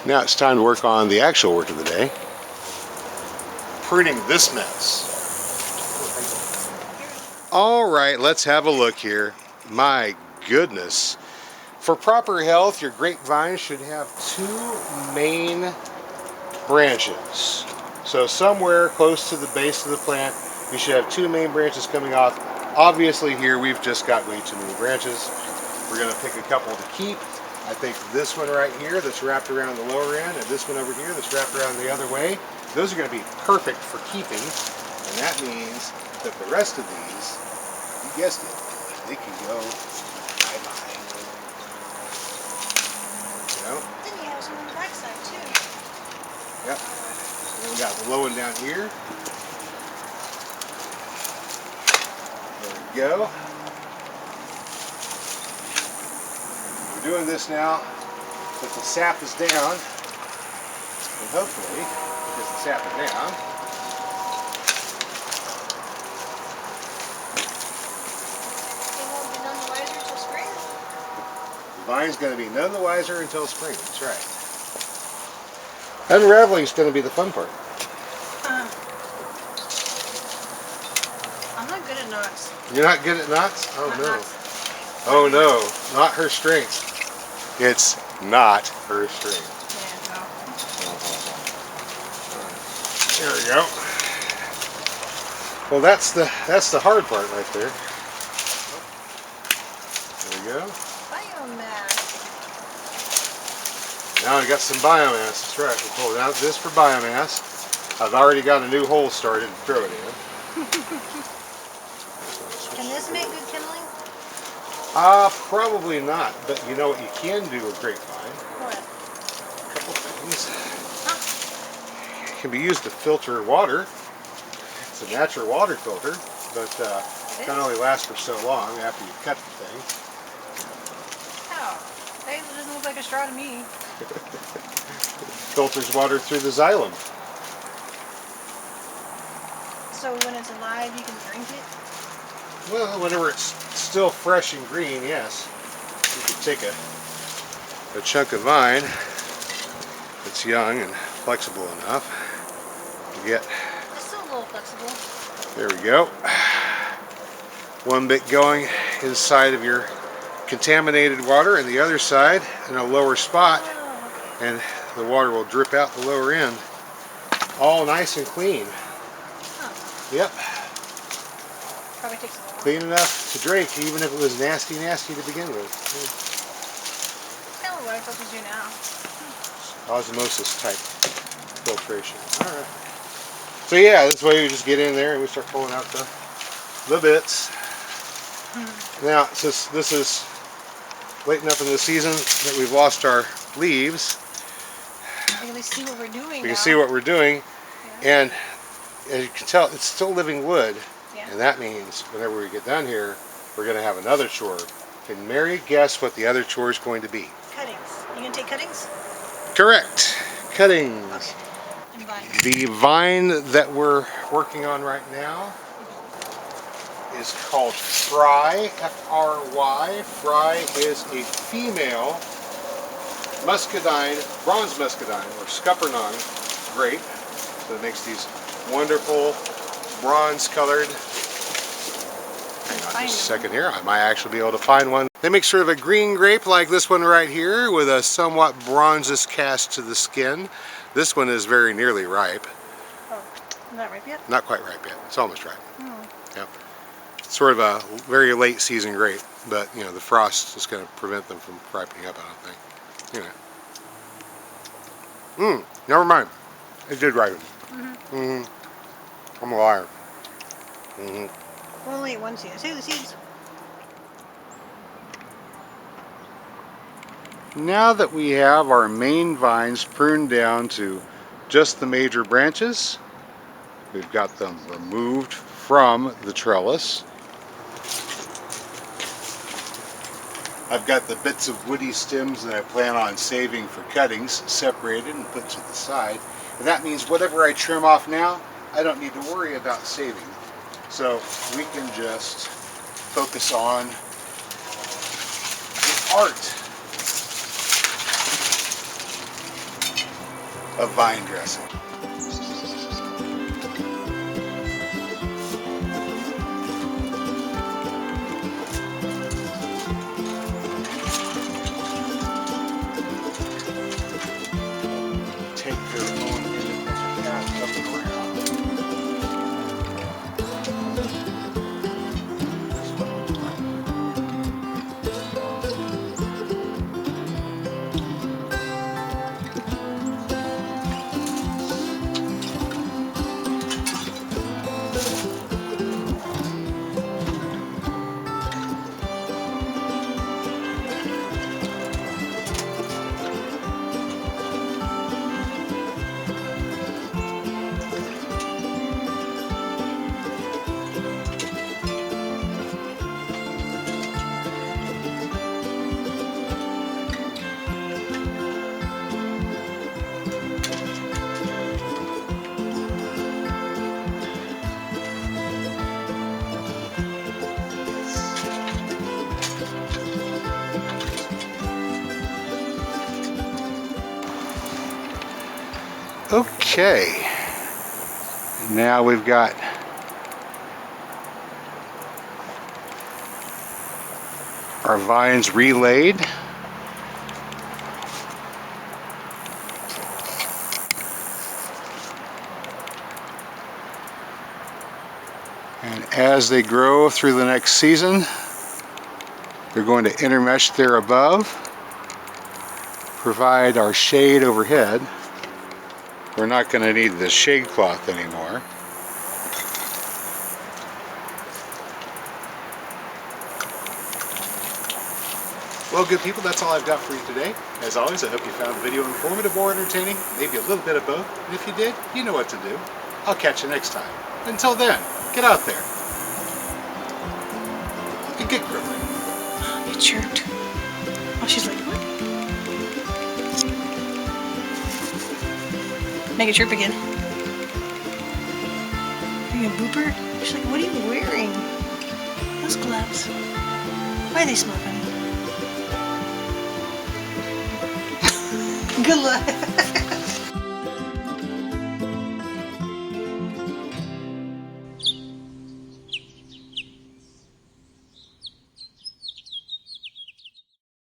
Now it's time to work on the actual work of the day. Pruning this mess. All right, let's have a look here. My goodness. For proper health, your grapevine should have two main branches. So somewhere close to the base of the plant, you should have two main branches coming off. Obviously here we've just got way too many branches. We're going to pick a couple to keep. I think this one right here that's wrapped around the lower end and this one over here that's wrapped around the other way, those are going to be perfect for keeping. And that means that the rest of these, you guessed it, they can go bye-bye. You know? Then you have some on the back side too. Yep. And then we got the low one down here. There we go. We're doing this now that the sap is down, and hopefully, because the sap is down, They won't be none the wiser until spring. the vine's going to be none the wiser until spring. That's right. Unraveling is going to be the fun part. I'm not good at knots. You're not good at knots? Oh Not no. knots. Oh no, not her strength. It's not her strength. Yeah, There we go. Well, that's the hard part right there. There we go. no. Biomass. Now we got some biomass. That's right. We'll pull out this for biomass. I've already got a new hole started to throw it in. Can this make good kindling? Probably not. But you know what you can do with grapevine? What? A couple things. It can be used to filter water. It's a natural water filter, but it can only last for so long after you cut the thing. How? Hey, it doesn't look like a straw to me. Filters water through the xylem. So when it's alive, you can drink it? Well, whenever it's still fresh and green, yes. You could take a chunk of vine that's young and flexible enough to get. It's still a little flexible. There we go. One bit going inside of your contaminated water and the other side in a lower spot, Oh, and the water will drip out the lower end. All nice and clean. huh. Yep. Probably takes a while. Clean enough to drink, even if it was nasty to begin with. Kind of what I filters do now. Osmosis type filtration. Alright. So yeah, this way we just get in there and we start pulling out the bits. Now, since this is late enough in the season that we've lost our leaves, We can at least see what we're doing we now. can see what we're doing, Yeah. and as you can tell, it's still living wood, Yeah. and that means whenever we get done here, we're going to have another chore. Can Mary guess what the other chore is going to be? Cuttings. You gonna take cuttings? Correct. Cuttings. Okay. And vine. The vine that we're working on right now is called Fry, F-R-Y. Fry is a female Muscadine, bronze Muscadine, or Scuppernong grape. So it makes these wonderful bronze colored. Hang on just a second here. I might actually be able to find one. They make sort of a green grape like this one right here with a somewhat bronzest cast to the skin. This one is very nearly ripe. Oh, not ripe yet? Not quite ripe yet. It's almost ripe. Oh. Yep. It's sort of a very late season grape, but you know the frost is going to prevent them from ripening up, I don't think. You know. Never mind. It did ripen. I'm a liar. We'll only eat one seed. See the seeds? Now that we have our main vines pruned down to just the major branches, we've got them removed from the trellis. I've got the bits of woody stems that I plan on saving for cuttings separated and put to the side. And that means whatever I trim off now, I don't need to worry about saving. So we can just focus on the art. of vine dressing. Take their own independent path up and around. Okay, now we've got our vines relayed. And as they grow through the next season, they're going to intermesh there above, provide our shade overhead. We're not going to need the shade cloth anymore. Well, good people, that's all I've got for you today. As always, I hope you found the video informative or entertaining, maybe a little bit of both. And if you did, you know what to do. I'll catch you next time. Until then, get out there and get growing. It chirped. Oh, she's like, what? Make it chirp again. Are you a booper? She's like, what are you wearing? Those gloves. Why are they smoking? Good luck.